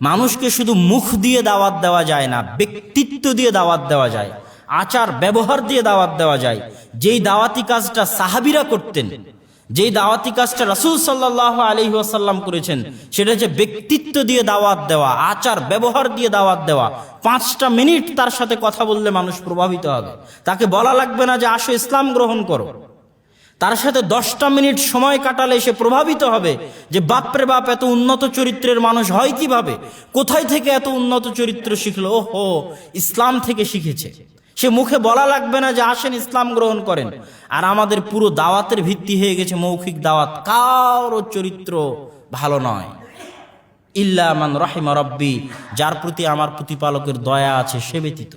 মানুষকে শুধু মুখ দিয়ে দাওয়াত দেওয়া যায় না, ব্যক্তিত্ব দিয়ে দাওয়াত দেওয়া যায়, আচার ব্যবহার দিয়ে দাওয়াত দেওয়া যায়। যেই দাওয়াতি কাজটা সাহাবীরা করতেন, যেই দাওয়াতি কাজটা রাসূল সাল্লাল্লাহু আলাইহি ওয়াসাল্লাম করেছেন, সেটা হচ্ছে ব্যক্তিত্ব দিয়ে দাওয়াত দেওয়া, আচার ব্যবহার দিয়ে দাওয়াত দেওয়া। 5টা মিনিট তার সাথে কথা বললে মানুষ প্রভাবিত হবে। তাকে বলা লাগবে না যে আসো ইসলাম গ্রহণ করো। তার সাথে 10টা মিনিট সময় কাটালে সে প্রভাবিত হবে যে বাপরে বাপ, এত উন্নত চরিত্রের মানুষ হয় কিভাবে, কোথায় থেকে এত উন্নত চরিত্র শিখলো, ওহো ইসলাম থেকে শিখেছে। সে মুখে বলা লাগবে না যে আসেন ইসলাম গ্রহণ করেন। আর আমাদের পুরো দাওয়াতের ভিত্তি হয়ে গেছে মৌখিক দাওয়াত, কারো চরিত্র ভালো নয়, ইল্লা মান রাহিমা রাব্বি, যার প্রতি আমার প্রতিপালকের দয়া আছে সে ব্যতীত।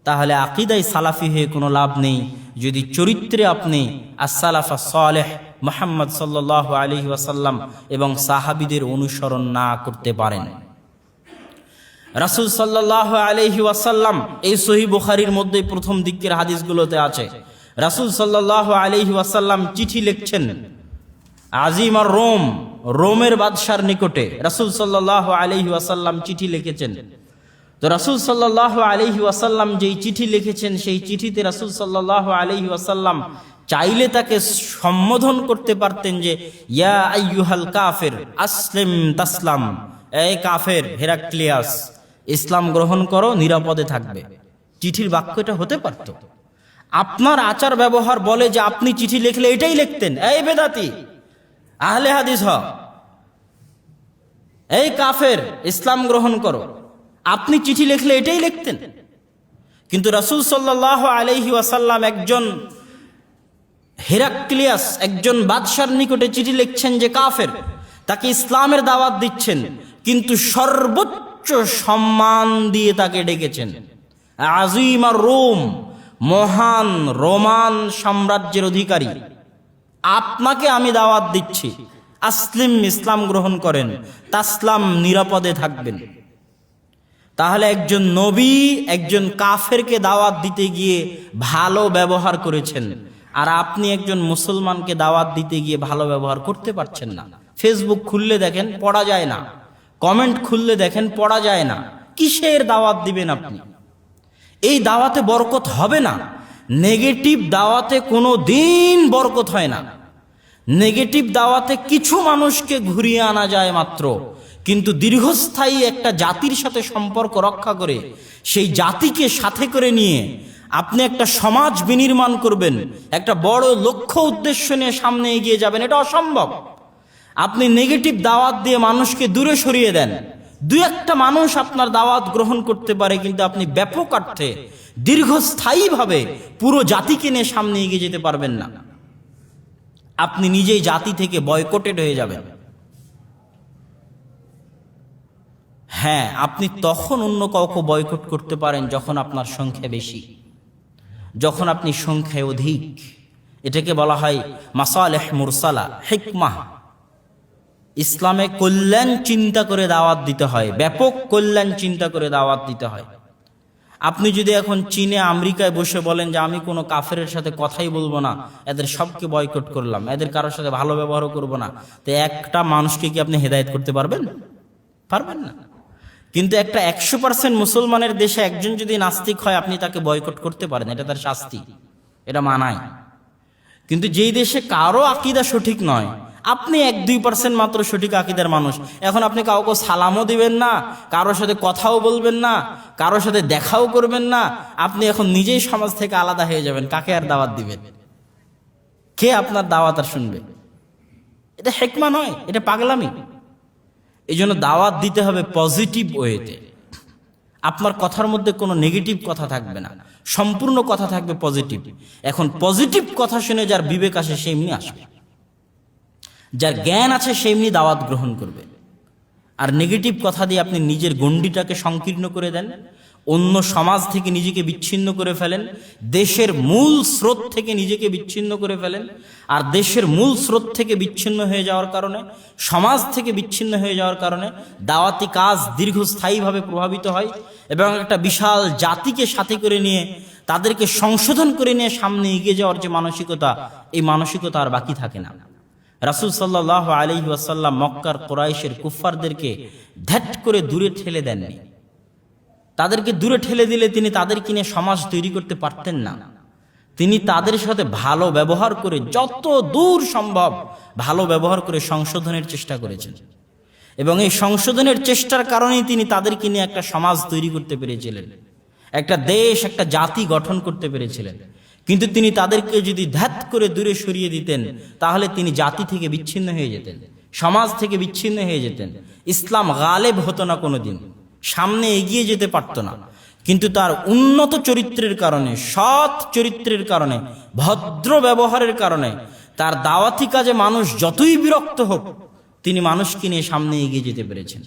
তাহলে আকীদায় সালাফি হয়ে কোনো লাভ নেই যদি চরিত্রে আপনি as-সালাফা সালেহ মুহাম্মদ সাল্লাল্লাহু আলাইহি ওয়াসাল্লাম এবং সাহাবীদের অনুসরণ না করতে পারেন। রাসূল সাল্লাল্লাহু আলাইহি ওয়াসাল্লাম, এই সহিহ বুখারীর মধ্যে প্রথম দিকের হাদিসগুলোতে আছে, রাসূল সাল্লাল্লাহু আলাইহি ওয়াসাল্লাম চিঠি লিখছেন আজিম আর রোমের বাদশার নিকটে। রাসূল সাল্লাল্লাহু আলাইহি ওয়াসাল্লাম চিঠি লিখেছেন। তো রাসূল সাল্লাল্লাহু আলাইহি ওয়াসাল্লাম যেই চিঠি লিখেছেন, সেই চিঠিতে রাসূল সাল্লাল্লাহু আলাইহি ওয়াসাল্লাম চাইলে তাকে সম্বোধন করতে পারতেন যে ইয়া আইয়ুহাল কাফির আসলিম তাসলাম, এই কাফের হেরাক্লিয়াস, ইসলাম গ্রহণ করো, নিরাপদে থাকবে। চিঠির বাক্যটা হতে পারত। আপনার আচার ব্যবহার বলে যে আপনি চিঠি লিখলে এটাই লিখতেন, এই বেদাতি আহলে হাদিস হ, এই কাফের ইসলাম গ্রহণ করো, আপনি চিঠি লিখলে এটাই লিখতেন। কিন্তু রাসূল সাল্লাল্লাহু আলাইহি ওয়াসাল্লাম একজন হেরাক্লিয়াস, একজন বাদশার নিকটে চিঠি লিখছেন যে কাফের, তাকে ইসলামের দাওয়াত দিচ্ছেন, কিন্তু সর্বোচ্চ সম্মান দিয়ে তাকে ডেকেছেন। আজিম আর রোম, মহান রোমান সাম্রাজ্যের অধিকারী, আপনাকে আমি দাওয়াত দিচ্ছি, আসলিম ইসলাম গ্রহণ করেন, তাসলাম নিরাপদে থাকবেন। তাহলে একজন নবী একজন কাফেরকে দাওয়াত দিতে গিয়ে ভালো ব্যবহার করেছেন, আর আপনি একজন মুসলমানকে দাওয়াত দিতে গিয়ে ভালো ব্যবহার করতে পারছেন না। ফেসবুক খুললে দেখেন পড়া যায় না, কমেন্ট খুললে দেখেন পড়া যায় না। কিসের দাওয়াত দিবেন আপনি? এই দাওয়াতে বরকত হবে না। নেগেটিভ দাওয়াতে কোনো দিন বরকত হয় না। নেগেটিভ দাওয়াতে কিছু মানুষকে ঘুরিয়ে আনা যায় মাত্র, কিন্তু দীর্ঘস্থায়ী একটা জাতির সাথে সম্পর্ক রক্ষা করে সেই জাতিকে সাথে করে নিয়ে আপনি একটা সমাজ বিনির্মাণ করবেন, একটা বড় লক্ষ্য উদ্দেশ্য নিয়ে সামনে এগিয়ে যাবেন, এটা অসম্ভব। আপনি নেগেটিভ দাওয়াত দিয়ে মানুষকে দূরে সরিয়ে দেন, 2-1টা মানুষ আপনার দাওয়াত গ্রহণ করতে পারে, কিন্তু আপনি ব্যাপক অর্থে দীর্ঘস্থায়ীভাবে পুরো জাতিকে নিয়ে সামনে এগিয়ে যেতে পারবেন না। আপনি নিজেই জাতি থেকে বয়কটেড হয়ে যাবেন। হ্যাঁ, আপনি তখন অন্য কাউকে বয়কট করতে পারেন যখন আপনার সংখ্যা বেশি, যখন আপনি সংখ্যায় অধিক। এটাকে বলা হয় মাসালেহ মুরসালা, হিকমাহ। ইসলামে কল্যাণ চিন্তা করে দাওয়াত দিতে হয়, ব্যাপক কল্যাণ চিন্তা করে দাওয়াত দিতে হয়। আপনি যদি এখন চীনে আমেরিকায় বসে বলেন যে আমি কোনো কাফেরের সাথে কথাই বলবো না, এদের সবকে বয়কট করলাম, এদের কারোর সাথে ভালো ব্যবহারও করবো না, তো একটা মানুষকে কি আপনি হেদায়েত করতে পারবেন? পারবেন না। কিন্তু একটা 100% মুসলমানের দেশে একজন যদি নাস্তিক হয়, আপনি তাকে বয়কট করতে পারেন, এটা তার শাস্তি, এটা মানায়। কিন্তু যেই দেশে কারো আকীদা সঠিক নয়, আপনি 1-2% মাত্র সঠিক আকীদার মানুষ, এখন আপনি কাউকে সালামও দিবেন না, কারোর সাথে কথাও বলবেন না, কারোর সাথে দেখাও করবেন না, আপনি এখন নিজেই সমাজ থেকে আলাদা হয়ে যাবেন। কাকে আর দাওয়াত দিবেন? কে আপনার দাওয়াত আর শুনবে? এটা হিকমা নয়, এটা পাগলামি। এই জন্য দাওয়াত দিতে হবে পজিটিভ ওয়েতে। আপনার কথার মধ্যে কোনো নেগেটিভ কথা থাকবে না, সম্পূর্ণ কথা থাকবে পজিটিভ। এখন পজিটিভ কথা শুনে যার বিবেক আসে সে এমনি আসবে, যার জ্ঞান আছে সে এমনি দাওয়াত গ্রহণ করবে। আর নেগেটিভ কথা দিয়ে আপনি নিজের গণ্ডিটাকে সংকীর্ণ করে দেন, অন্য সমাজ থেকে নিজেকে বিচ্ছিন্ন করে ফেলেন, দেশের মূল স্রোত থেকে নিজেকে বিচ্ছিন্ন করে ফেলেন। আর দেশের মূল স্রোত থেকে বিচ্ছিন্ন হয়ে যাওয়ার কারণে, সমাজ থেকে বিচ্ছিন্ন হয়ে যাওয়ার কারণে দাওয়াতি কাজ দীর্ঘস্থায়ীভাবে প্রভাবিত হয় এবং একটা বিশাল জাতিকে সাথে করে নিয়ে তাদেরকে সংশোধন করে নিয়ে সামনে এগিয়ে যাওয়ার যে মানসিকতা, এই মানসিকতা আর বাকি থাকে না। রাসূল সাল্লাল্লাহু আলাইহি ওয়াসাল্লাম মক্কার কুরাইশের কুফফারদেরকে ধ্যাট করে দূরে ঠেলে দেননি। তাদেরকে দূরে ঠেলে দিলে তিনি তাদেরকে নিয়ে সমাজ তৈরি করতে পারতেন না। তিনি তাদের সাথে ভালো ব্যবহার করে, যত দূর সম্ভব ভালো ব্যবহার করে সংশোধনের চেষ্টা করেছেন, এবং এই সংশোধনের চেষ্টার কারণেই তিনি তাদেরকে নিয়ে একটা সমাজ তৈরি করতে পেরেছিলেন, একটা দেশ, একটা জাতি গঠন করতে পেরেছিলেন। কিন্তু তিনি তাদেরকে যদি ধ্যাত করে দূরে সরিয়ে দিতেন, তাহলে তিনি জাতি থেকে বিচ্ছিন্ন হয়ে যেতেন, সমাজ থেকে বিচ্ছিন্ন হয়ে যেতেন। ইসলাম গালেব হতো না, কোনোদিন সামনে এগিয়ে যেতে পারত না। কিন্তু তার উন্নত চরিত্রের কারণে, সৎ চরিত্রের কারণে, ভদ্র ব্যবহারের কারণে, তার দাওয়াতি কাজে মানুষ যতই বিরক্ত হোক, তিনি মানুষকে নিয়ে সামনে এগিয়ে যেতে পেরেছেন।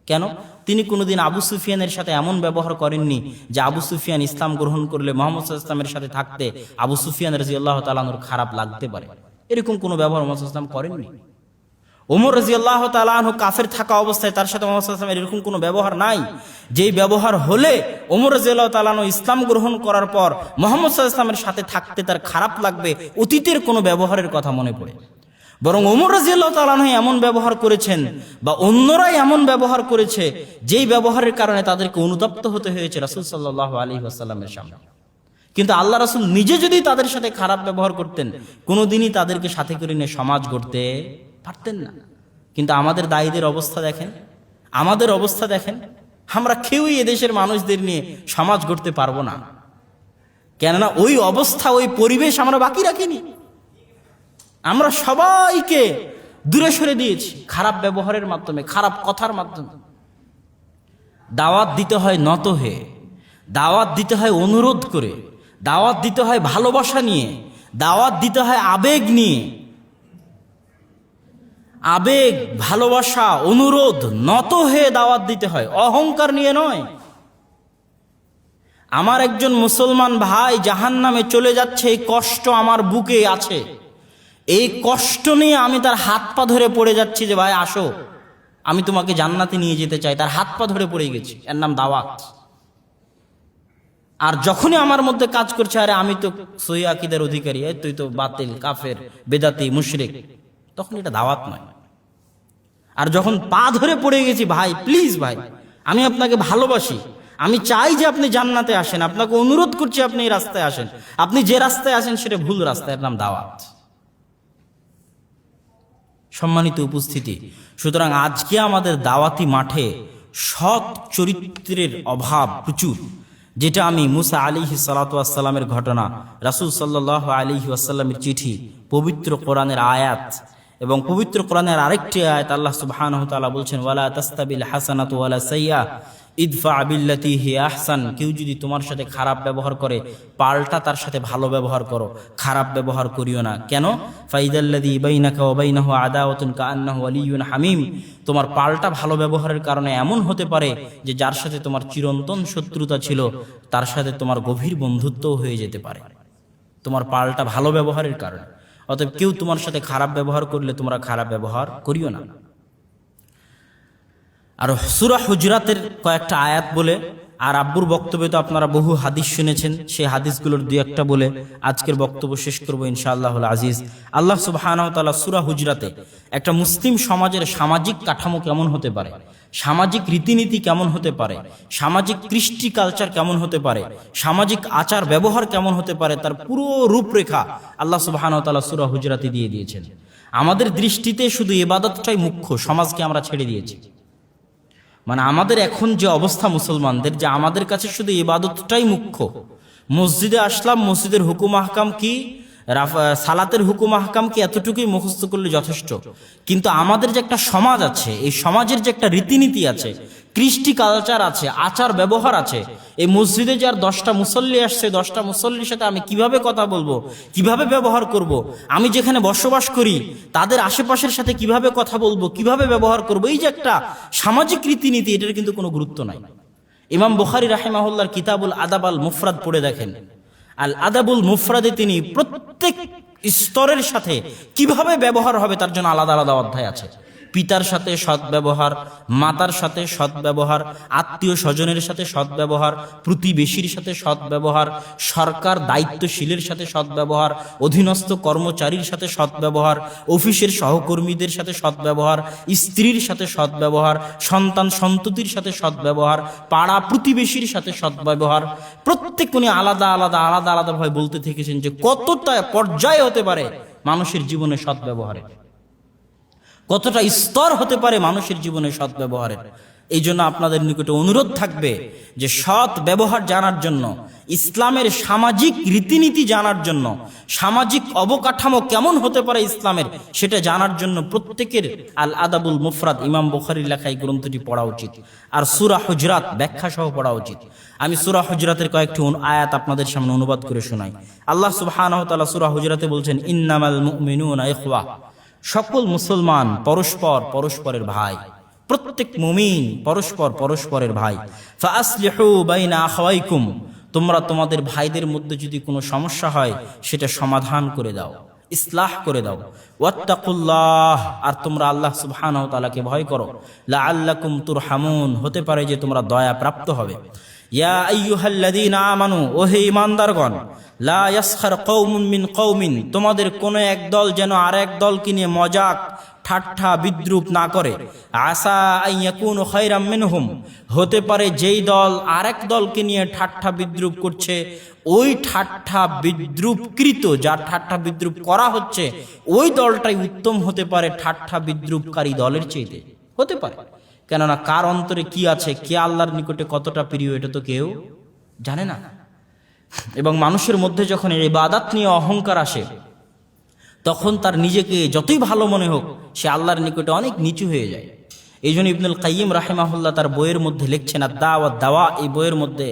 কেন? তিনি কোনোদিন আবু সুফিয়ানের সাথে এমন ব্যবহার করেননি যে আবু সুফিয়ান ইসলাম গ্রহণ করলে মুহাম্মদ সাল্লাল্লাহু আলাইহি ওয়াসাল্লামের সাথে থাকতে আবু সুফিয়ান রাদিয়াল্লাহু তাআলা আনহুর খারাপ লাগতে পারে। এরকম কোনো ব্যবহার মুহাম্মদ সাল্লাল্লাহু আলাইহি ওয়াসাল্লাম করেননি। ওমর রাদিয়াল্লাহু তাআলা আনহু কাফের থাকা অবস্থায় তার সাথে মুহাম্মদ সাল্লাল্লাহু আলাইহি ওয়াসাল্লামের এরকম কোনো ব্যবহার নাই, যেই ব্যবহার হলে ওমর রাদিয়াল্লাহু তাআলা আনহু ইসলাম গ্রহণ করার পর মুহাম্মদ সাল্লাল্লাহু আলাইহি ওয়াসাল্লামের সাথে থাকতে তার খারাপ লাগবে, অতীতের কোনো ব্যবহারের কথা মনে পড়ে। বরং ওমর রাদিয়াল্লাহু তাআলা আনহু এমন ব্যবহার করেছেন, বা অন্যরাই এমন ব্যবহার করেছে, যেই ব্যবহারের কারণে তাদেরকে অনুতপ্ত হতে হয়েছে রাসূল সাল্লাল্লাহু আলাইহি ওয়াসাল্লামের সামনে। কিন্তু আল্লাহ রাসূল নিজে যদি তাদের সাথে খারাপ ব্যবহার করতেন, কোনোদিনই তাদেরকে সাথে করে নিয়ে সমাজ গড়তে পারতেন না। কিন্তু আমাদের দায়ীদের অবস্থা দেখেন, আমাদের অবস্থা দেখেন, আমরা কেউই এদেশের মানুষদের নিয়ে সমাজ গড়তে পারবো না। কেননা ওই অবস্থা, ওই পরিবেশ আমরা বাকি রাখিনি। আমরা সবাইকে দূরে সরে দিয়েছি খারাপ ব্যবহারের মাধ্যমে, খারাপ কথার মাধ্যমে। দাওয়াত দিতে হয় নত হয়ে, দাওয়াত দিতে হয় অনুরোধ করে, দাওয়াত দিতে হয় ভালোবাসা নিয়ে, দাওয়াত দিতে হয় আবেগ নিয়ে। আবেগ, ভালোবাসা, অনুরোধ, নত হয়ে দাওয়াত দিতে হয়, অহংকার নিয়ে নয়। আমার একজন মুসলমান ভাই জাহান্নামে চলে যাচ্ছে, এই কষ্ট আমার বুকে আছে, এই কষ্ট নিয়ে আমি তার হাত পা ধরে পড়ে যাচ্ছি যে ভাই আসো, আমি তোমাকে জান্নাতে নিয়ে যেতে চাই, তার হাত পা ধরে পড়ে গেছি, এর নাম দাওয়াত। আর যখনই আমার মধ্যে কাজ করছে, আরে আমি তো সহিহ আকীদার অধিকারী, তুই তো বাতিল, কাফের, বেদাতি, মুশরিক, তখন এটা দাওয়াত নয়। আর যখন পা ধরে পড়ে গেছি, ভাই প্লিজ ভাই, আমি আপনাকে ভালোবাসি, আমি চাই যে আপনি জান্নাতে আসেন, আপনাকে অনুরোধ করছি আপনি এই রাস্তায় আসেন, আপনি যে রাস্তায় আসেন সেটা ভুল রাস্তা, এর নাম দাওয়াত। সম্মানিত উপস্থিতি, সুতরাং আজকে আমাদের দাওয়াতি মাঠে সৎ চরিত্রের অভাব প্রচুর, যেটা আমি মুসা আলাইহিস সালাতু ওয়াস সালামের ঘটনা, রাসূল সাল্লাল্লাহু আলাইহি ওয়াসাল্লামের চিঠি, পবিত্র কোরআনের আয়াত, এবং পবিত্র কোরআনের আরেকটি আয়াত আল্লাহ সুবহানাহু ওয়া তাআলা বলছেন, ওয়ালা তাস্তাবিল হাসানাতু ওয়ালা সাইয়্যা ইদফা বিল্লাতি হিয়া আহসান। কেউ যদি তোমার সাথে খারাপ ব্যবহার করে, পাল্টা তার সাথে ভালো ব্যবহার করো, খারাপ ব্যবহার করিও না। কেন? ফাইদাল্লাযী বাইনাকা ওয়া বাইনাহু আদাওয়াতুন কাআন্নাহু ওয়ালিয়্যুন হামীম। তোমার পাল্টা ভালো ব্যবহারের কারণে এমন হতে পারে যে যার সাথে তোমার চিরন্তন শত্রুতা ছিল, তার সাথে তোমার গভীর বন্ধুত্বও হয়ে যেতে পারে, তোমার পাল্টা ভালো ব্যবহারের কারণে। অতএব কেউ তোমার সাথে খারাপ ব্যবহার করলে তোমরা খারাপ ব্যবহার করিও না। আর সূরা হুজরাতের কয়েকটা আয়াত বলে, আর আব্বুর বক্তব্যে তো আপনারা বহু হাদিস শুনেছেন, সেই হাদিসগুলোর দুই একটা বলে আজকের বক্তব্য শেষ করবো ইনশাআল্লাহুল আজিজ। আল্লাহ সুবহানাহু ওয়া তাআলা সূরা হুজরাতে একটা মুসলিম সমাজের সামাজিক কাঠামো কেমন হতে পারে, সামাজিক রীতিনীতি কেমন হতে পারে, সামাজিক কৃষ্টি কালচার কেমন হতে পারে, সামাজিক আচার ব্যবহার কেমন হতে পারে, তার পুরো রূপরেখা আল্লাহ সুবহানাহু ওয়া তাআলা সূরা হুজরাতে দিয়ে দিয়েছেন। আমাদের দৃষ্টিতে শুধু ইবাদতটাই মুখ্য, সমাজকে আমরা ছেড়ে দিয়েছি। মানে আমাদের এখন যে অবস্থা মুসলমানদের, যে আমাদের কাছে শুধু ইবাদতটাই মুখ্য। মসজিদে আসলাম, মসজিদের হুকুম আহকাম কি, সালাতের হুকুম আহকাম কি, এতটুকুই মুখস্থ করলে যথেষ্ট। কিন্তু আমাদের যে একটা সমাজ আছে, এই সমাজের যে একটা রীতিনীতি আছে, কৃষ্টি কালচার আছে, আচার ব্যবহার আছে, এই মসজিদে যে আর 10টা মুসল্লি আসছে, 10টা মুসল্লির সাথে আমি কিভাবে কথা বলবো, কিভাবে ব্যবহার করব, আমি যেখানে বসবাস করি তাদের আশেপাশের সাথে কিভাবে কথা বলবো, কিভাবে ব্যবহার করব, এই যে একটা সামাজিক রীতিনীতি, এটার কিন্তু কোনো গুরুত্ব নাই। ইমাম বুখারী রাহিমাহুল্লাহর কিতাবুল আদাব আল মুফরাদ পড়ে দেখেন, আল আদাবুল মুফরাদে তিনি প্রত্যেক স্তরের সাথে কিভাবে ব্যবহার হবে তার জন্য আলাদা আলাদা অধ্যায় আছে। পিতার সাথে সদ্ব্যবহার, মাতার সাথে সদ্ব্যবহার, আত্মীয় স্বজনের সাথে সদ্ব্যবহার, প্রতিবেশীর সাথে সদ্ব্যবহার, সরকার দায়িত্বশীলের সাথে সদ্ব্যবহার, অধীনস্থ কর্মচারীর সাথে সদ্ব্যবহার, অফিসের সহকর্মীদের সাথে সদ্ব্যবহার, স্ত্রীর সাথে সদ্ব্যবহার, সন্তান সন্ততির সাথে সদ্ব্যবহার, পাড়া প্রতিবেশীর সাথে সদ্ব্যবহার। প্রত্যেক উনি আলাদা আলাদা আলাদা আলাদা ভাবে বলতে থেকেছেন যে কতটা পর্যায় হতে পারে মানুষের জীবনে সদ্ব্যবহারের, কতটা স্তর হতে পারে মানুষের জীবনে সদ্ব্যবহারের। এই জন্য আপনাদের নিকটে অনুরোধ থাকবে যে সৎ ব্যবহার জানার জন্য, ইসলামের সামাজিক রীতিনীতি জানার জন্য, সামাজিক অবকাঠামো কেমন হতে পারে ইসলামের সেটা জানার জন্য প্রত্যেকের আল আদাবুল মুফরাদ ইমাম বুখারীর লেখা এই গ্রন্থটি পড়া উচিত, আর সূরা হুজরাত ব্যাখ্যা সহ পড়া উচিত। আমি সূরা হুজরাতের কয়েকটি আয়াত আপনাদের সামনে অনুবাদ করে শোনাই। আল্লাহ সুবহানাহু ওয়া তাআলা সূরা হুজরাতে বলছেন, ইন্নামাল মুমিনুনা ইখওয়া, সকল মুসলমান পরস্পরের ভাই, প্রত্যেক মুমিন পরস্পরের ভাই। ফাআসলিহু বাইনা আখাওয়াইকুম, তোমরা তোমাদের ভাইদের মধ্যে যদি কোনো সমস্যা হয় সেটা সমাধান করে দাও, ইসলাহ করে দাও। ওয়াত্তাকুল্লাহ, আর তোমরা আল্লাহ সুবহানাহু ওয়া তাআলাকে ভয় করো। লাআল্লাকুম তুরহামুন, হতে পারে যে তোমরা দয়া প্রাপ্ত হবে। ইয়া আইয়ুহাল্লাযীনা আমানু, ওহে ঈমানদারগণ, লা ইয়াসখার কওমুন মিন কওমিন, তোমাদের কোন এক দল যেন আরেক দলকে নিয়ে মজাক ঠাট্টা বিদ্রুপ না করে। আসা আন ইয়াকুনু খায়রাম মিনহুম, হতে পারে যেই দল আরেক দলকে নিয়ে ঠাট্টা বিদ্রুপ করছে, ওই ঠাট্টা বিদ্রুপকৃত, যার ঠাট্টা বিদ্রুপ করা হচ্ছে, ওই দলটাই উত্তম হতে পারে ঠাট্টা বিদ্রুপকারী দলের চাইতে, হতে পারে। কেননা কার অন্তরে কি আছে, কে আল্লাহর নিকটে কতটা প্রিয়, এটা তো কেউ জানে না। এবং মানুষের মধ্যে যখন ইবাদত নিয়ে অহংকার আসে, তখন তার নিজেকে যতই ভালো মনে হোক, সে আল্লাহর নিকটে অনেক নিচু হয়ে যায়। এই জন্য ইবনুল কাইয়িম রাহিমাহুল্লাহ তার বইয়ের মধ্যে লিখছেন আদ-দাওয়া, এই বইয়ের মধ্যে,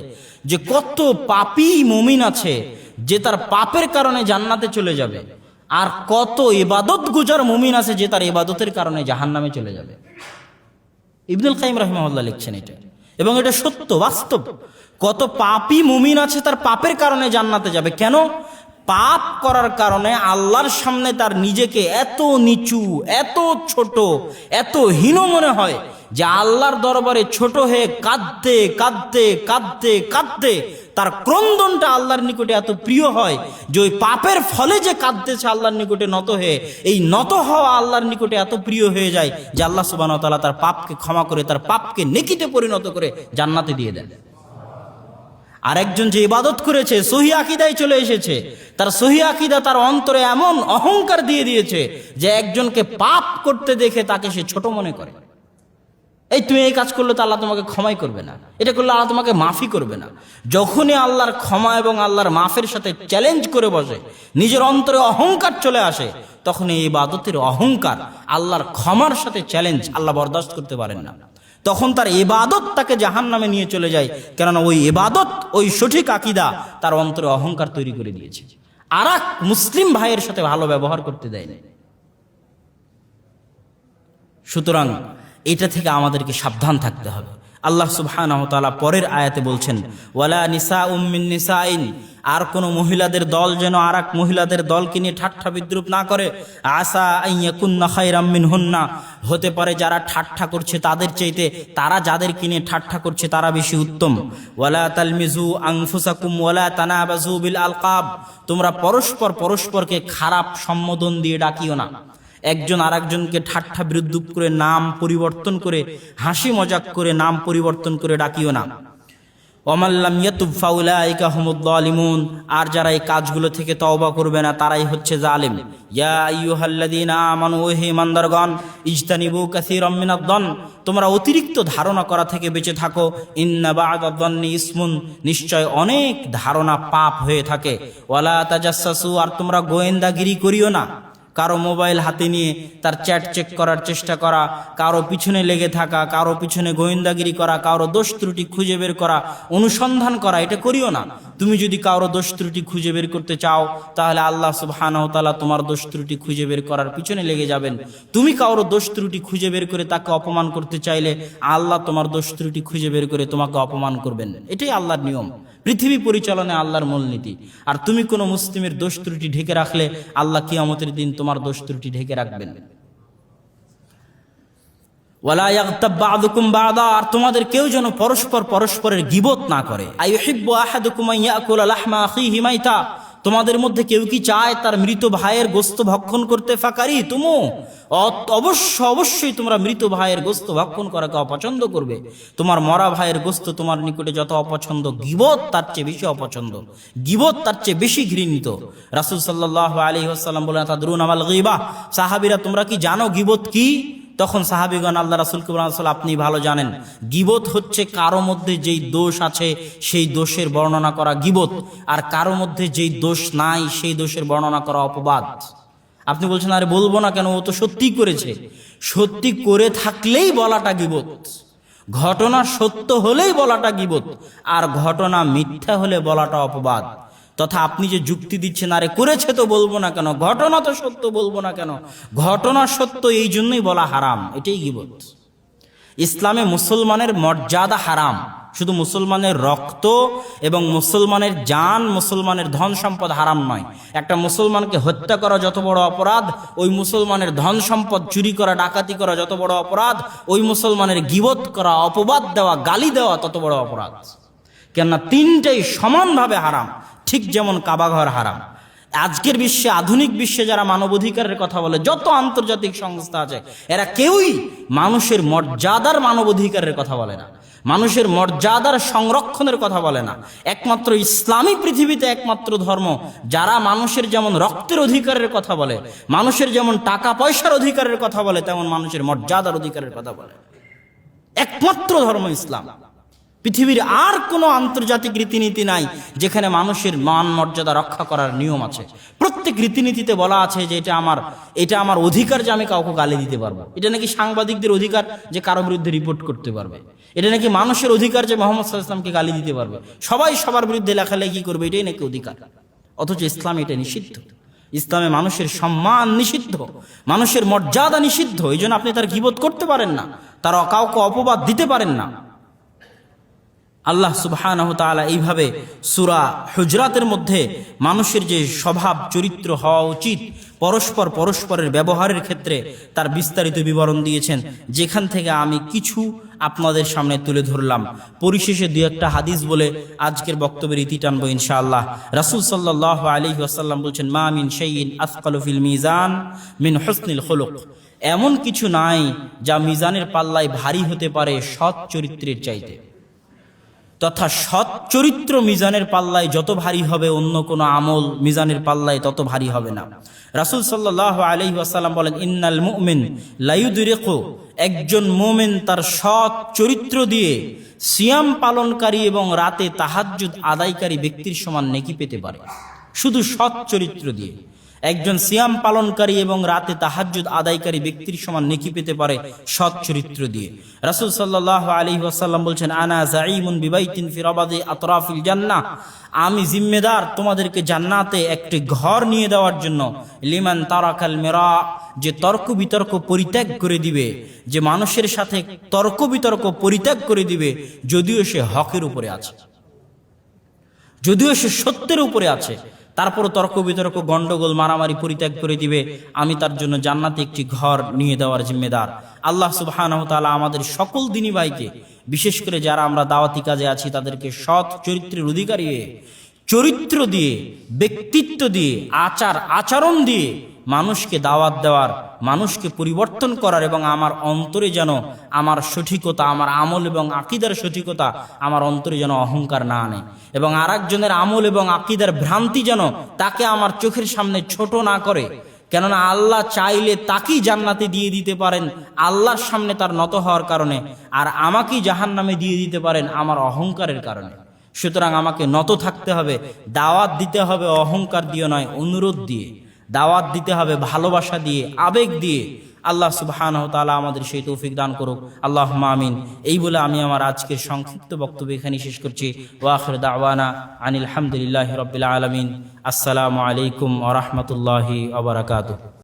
যে কত পাপী মুমিন আছে যে তার পাপের কারণে জান্নাতে চলে যাবে, আর কত ইবাদত গুজার মুমিন আছে যে তার ইবাদতের কারণে জাহান্নামে চলে যাবে। ইবনুল কাইয়িম রাহিমাহুল্লাহ লিখছেন এটা, এবং এটা সত্য, বাস্তব। কত পাপী মুমিন আছে তার পাপের কারণে জান্নাতে যাবে। কেন? পাপ করার কারণে আল্লাহর সামনে তার নিজেকে এত নিচু, এত ছোট, এত হীন মনে হয় যে আল্লাহর দরবারে ছোট হয়ে কাঁদতে কাঁদতে কাঁদতে কাঁদতে তার ক্রন্দনটা আল্লাহর নিকটে এত প্রিয় হয় যে ওই পাপের ফলে যে কাঁদতেছে আল্লাহর নিকটে নত হয়ে, এই নত হওয়া আল্লাহর নিকটে এত প্রিয় হয়ে যায় যে আল্লাহ সুবহানাহু ওয়া তাআলা তার পাপকে ক্ষমা করে, তার পাপকে নেকিতে পরিণত করে জান্নাতে দিয়ে দেন। আরেকজন যে ইবাদত করেছে, সহিহ আকীদায় চলে এসেছে, তার সহিহ আকীদা তার অন্তরে এমন অহংকার দিয়ে দিয়েছে যে একজনকে পাপ করতে দেখে তাকে সে ছোট মনে করে। এই তুমি এই কাজ করলে তো আল্লাহ তোমাকে ক্ষমাই করবে না, এটা করলে আল্লাহ তোমাকে মাফি করবে না। যখনই আল্লাহর ক্ষমা এবং আল্লাহর মাফের সাথে চ্যালেঞ্জ করে বসে, নিজের অন্তরে অহংকার চলে আসে, তখন এই ইবাদতের অহংকার আল্লাহর ক্ষমার সাথে চ্যালেঞ্জ আল্লাহ বরদাস্ত করতে পারেন না। তখন তার ইবাদত তাকে জাহান্নামে নিয়ে চলে যায়, কেননা ওই ইবাদত, ওই সঠিক আকীদা তার অন্তরে অহংকার তৈরি করে দিয়েছে, আর এক মুসলিম ভাইয়ের সাথে ভালো ব্যবহার করতে দেয়নি। সুতরাং এটা থেকে আমাদেরকে সাবধান থাকতে হবে। আল্লাহ সুবহানাহু ওয়া তাআলা পরের আয়াতে বলছেন, ওয়ালা নিসাউম মিন নিসাইন, আর কোন মহিলাদের দল যেন আর এক মহিলাদের দলকে নিয়ে ঠাট্টা বিদ্রুপ না করে। আসা আন ইয়াকুন্না খায়রাম মিনহুন্না, হতে পারে যারা ঠাট্টা করছে তাদের চাইতে তারা যাদেরকে নিয়ে ঠাট্টা করছে তারা বেশি উত্তম। ওয়ালা তালমিজু আনফুসাকুম ওয়ালা তানাবাজু বিল আলকাব, তোমরা পরস্পরকে খারাপ সম্বোধন দিয়ে ডাকিও না। একজন আরেকজনকে ঠাট্টা বিদ্রুপ করে, নাম পরিবর্তন করে, হাসি মজাক করে নাম পরিবর্তন করে ডাকিও না। ওয়ামাল্লাম ইয়াতুব ফাউলাইকা হুমুদ যালিমুন, আর যারা এই কাজগুলো থেকে তওবা করবে না তারাই হচ্ছে জালিম। ইয়া আইয়ুহাল্লাযীনা আমানু, ওহে ঈমানদারগণ, ইজতানিবু কাসীরাম মিনাদ-দন, তোমরা অতিরিক্ত ধারণা করা থেকে বেঁচে থাকো। ইন্না বা'দাদ-দন্নি ইসমুন, নিশ্চয় অনেক ধারণা পাপ হয়ে থাকে। ওয়ালা তাজাসসু, আর তোমরা গোয়েন্দাগিরি করিও না। কারো মোবাইল হাতে নিয়ে তার চ্যাট চেক করার চেষ্টা করা, কারো পিছনে লেগে থাকা, কারো পিছনে গোয়েন্দাগিরি করা, কারো দোষ ত্রুটি খুঁজে বের করা, অনুসন্ধান করা, এটা করিও না। তুমি যদি কারো দোষ ত্রুটি খুঁজে বের করতে চাও, তাহলে আল্লাহ সুবহানাহু ওয়া তাআলা তোমার দোষ ত্রুটি খুঁজে বের করার পিছনে লেগে যাবেন। তুমি কারো দোষ ত্রুটি খুঁজে বের করে তাকে অপমান করতে চাইলে আল্লাহ তোমার দোষ ত্রুটি খুঁজে বের করে তোমাকে অপমান করবেন। এটাই আল্লাহর নিয়ম, পৃথিবী পরিচালনায় আল্লাহর মূলনীতি। আর তুমি কোনো মুসলিমের দোষ ত্রুটি ঢেকে রাখলে আল্লাহ কিয়ামতের দিন তোমার দোষ ত্রুটি ঢেকে রাখবেন। ওয়ালা ইয়াগতাব বা'দুকুম বা'দা, আর তোমাদের কেউ যেন পরস্পরের গীবত না করে। আইয়ুহিব্বু আহাদুকুম আন ইয়াকুলা লাহমা আখিহি মাইতা, তোমাদের মধ্যে কেউ কি চায় তার মৃত ভাইয়ের গোশত ভক্ষণ করতে? ফাকারি তুমু, অবশ্যই তোমরা মৃত ভাইয়ের গোশত ভক্ষণ করাকে অপছন্দ করবে। তোমার মরা ভাইয়ের গোশত তোমার নিকটে যত অপছন্দ, গীবত তার চেয়ে বেশি অপছন্দ, গীবত তার চেয়ে বেশি ঘৃণিত। রাসূল সাল্লাল্লাহু আলাইহি ওয়াসাল্লাম বলেন, তাদরুনা মাল গীবা, সাহাবীরা তোমরা কি জানো গীবত কি? তখন সাহাবীগণ আল্লাহ রাসূলকে বলেন, রাসূল আপনি ভালো জানেন, গীবত হচ্ছে কারো মধ্যে যেই দোষ আছে সেই দোষের বর্ণনা করা গীবত, আর কারো মধ্যে যেই দোষ নাই সেই দোষের বর্ণনা করা অপবাদ। আপনি বলছেন আরে বলবো না কেন, ও তো সত্যি করেছে। সত্যি করে থাকলেই বলাটা গীবত, ঘটনা সত্য হলেই বলাটা গীবত, আর ঘটনা মিথ্যা হলে বলাটা অপবাদ। তথা আপনি যে যুক্তি দিচ্ছেন আরে করেছে তো বলবো না কেন, ঘটনা তো সত্য বলবো না কেন, ঘটনা সত্য এই জন্যই বলা হারাম, এটাই গীবত। ইসলামে মুসলমানের মর্যাদা হারাম, শুধু মুসলমানের রক্ত এবং মুসলমানের জান, মুসলমানের ধন সম্পদ হারাম নয়। একটা মুসলমানকে হত্যা করা যত বড় অপরাধ, ওই মুসলমানের ধন সম্পদ চুরি করা, ডাকাতি করা যত বড় অপরাধ, ওই মুসলমানের গীবত করা, অপবাদ দেওয়া, গালি দেওয়া তত বড় অপরাধ। কেননা তিনটাই সমানভাবে হারাম, ঠিক যেমন কাবাঘর হারাম। আজকের বিশ্বে, আধুনিক বিশ্বে যারা মানবাধিকারের কথা বলে, যত আন্তর্জাতিক সংস্থা আছে, এরা কেউই মানুষের মর্যাদার মানবাধিকারের কথা বলে না, মানুষের মর্যাদার সংরক্ষণের কথা বলে না। একমাত্র ইসলামী পৃথিবীতে একমাত্র ধর্ম যারা মানুষের যেমন রক্তের অধিকারের কথা বলে, মানুষের যেমন টাকা পয়সার অধিকারের কথা বলে, তেমন মানুষের মর্যাদার অধিকারের কথা বলে। একমাত্র ধর্ম ইসলাম। পৃথিবীর আর কোনো আন্তর্জাতিক রীতিনীতি নাই যেখানে মানুষের মান মর্যাদা রক্ষা করার নিয়ম আছে। প্রত্যেক রীতিনীতিতে বলা আছে যে এটা আমার অধিকার যে আমি কাউকে গালি দিতে পারবো। এটা নাকি সাংবাদিকদের অধিকার যে কারো বিরুদ্ধে রিপোর্ট করতে পারবে। এটা নাকি মানুষের অধিকার যে মুহাম্মদ সাল্লাল্লাহু আলাইহি ওয়াসাল্লামকে গালি দিতে পারবে, সবাই সবার বিরুদ্ধে লেখালেখি করবে, এটাই নাকি অধিকার। অথচ ইসলামে এটা নিষিদ্ধ। ইসলামে মানুষের সম্মান নিষিদ্ধ, মানুষের মর্যাদা নিষিদ্ধ। এই জন্য আপনি তার গীবত করতে পারেন না, তার কাউকে অপবাদ দিতে পারেন না। আল্লাহ সুবহানাহু ওয়া তাআলা এইভাবে সূরা হুজরাতের মধ্যে মানুষের যে স্বভাব চরিত্র হওয়া উচিত পরস্পরের ব্যবহারের ক্ষেত্রে তার বিস্তারিত বিবরণ দিয়েছেন, যেখান থেকে আমি কিছু আপনাদের সামনে তুলে ধরলাম। পরিশেষে দুই একটা হাদিস বলে আজকের বক্তব্যের ইতি টানবো ইনশাআল্লাহ। রাসূল সাল্লাল্লাহু আলাইহি ওয়াসাল্লাম বলছেন, মা মিন শাইইন আসকালু ফিল মিজান মিন হুসনিল খুলুক, এমন কিছু নাই যা মিজানের পাল্লায় ভারী হতে পারে সৎ চরিত্রের চাইতে। তথা সৎ চরিত্র মিজানের পাল্লায় যত ভারী হবে, অন্য কোনো আমল মিজানের পাল্লায় তত ভারী হবে না। রাসূল সাল্লাল্লাহু আলাইহি ওয়াসাল্লাম বলেন, ইন্নাল মুমিন লা ইউদরিকু, একজন মুমিন তার সৎ চরিত্র দিয়ে সিয়াম পালনকারী এবং রাতে তাহাজ্জুদ আদায়কারী ব্যক্তির সমান নেকি পেতে পারে। শুধু সৎ চরিত্র দিয়ে একজন সিয়াম পালনকারী এবং রাতে তাহাজ্জুদ আদায়কারী ব্যক্তির সমান নেকি পেতে পারে সৎ চরিত্র দিয়ে। রাসূল সাল্লাল্লাহু আলাইহি ওয়াসাল্লাম বলছেন, আনা যাঈমুন বিবাইতিন ফি রাবাদি আতরাফিল জান্নাহ, আমি জিম্মেদার তোমাদেরকে জান্নাতে একটি ঘর নিয়ে দেওয়ার জন্য। লিমান তারাকাল মিরা, যে তর্ক বিতর্ক পরিত্যাগ করে দিবে, যে মানুষের সাথে তর্ক বিতর্ক পরিত্যাগ করে দিবে, যদিও সে হকের উপরে আছে, যদিও সে সত্যের উপরে আছে, তারপর তর্ক বিতর্ক গন্ডগোল মারামারি পরিত্যাগ করে দিবে, আমি তার জন্য জান্নাতে একটি ঘর নিয়ে দেওয়ার জিম্মেদার। আল্লাহ সুবহানাহু ওয়া তাআলা আমাদের সকল দিনী ভাইকে, বিশেষ করে যারা আমরা দাওয়াতি কাজে আছি, তাদেরকে সৎ চরিত্রের অধিকারী হয়ে, চরিত্র দিয়ে, ব্যক্তিত্ব দিয়ে, আচরণ দিয়ে মানুষকে দাওয়াত দেওয়ার, মানুষকে পরিবর্তন করার, এবং আমার অন্তরে যেন আমার সঠিকতা, আমার আমল এবং আকীদার সঠিকতা আমার অন্তরে যেন অহংকার না আনে, এবং আরেকজনের আমল এবং আকীদার ভ্রান্তি যেন তাকে আমার চোখের সামনে ছোট না করে। কেননা আল্লাহ চাইলে তাকেই জান্নাতে দিয়ে দিতে পারেন আল্লাহর সামনে তার নত হওয়ার কারণে, আর আমাকেই জাহান্নামে দিয়ে দিতে পারেন আমার অহংকারের কারণে। সুতরাং আমাকে নত থাকতে হবে, দাওয়াত দিতে হবে অহংকার দিয়ে নয়, অনুরোধ দিয়ে দাওয়াত দিতে হবে, ভালোবাসা দিয়ে, আবেগ দিয়ে। আল্লাহ সুবহানাহু ওয়া তাআলা আমাদের সেই তৌফিক দান করুক, আল্লাহুম্মা আমিন। এই বলে আমি আমার আজকের সংক্ষিপ্ত বক্তব্য এখানে শেষ করছি। ওয়া আখিরু দাওয়ানা আনিল হামদুলিল্লাহি রাব্বিল আলামিন। আসসালামু আলাইকুম ওয়া রাহমাতুল্লাহি ওয়া বারাকাতুহু।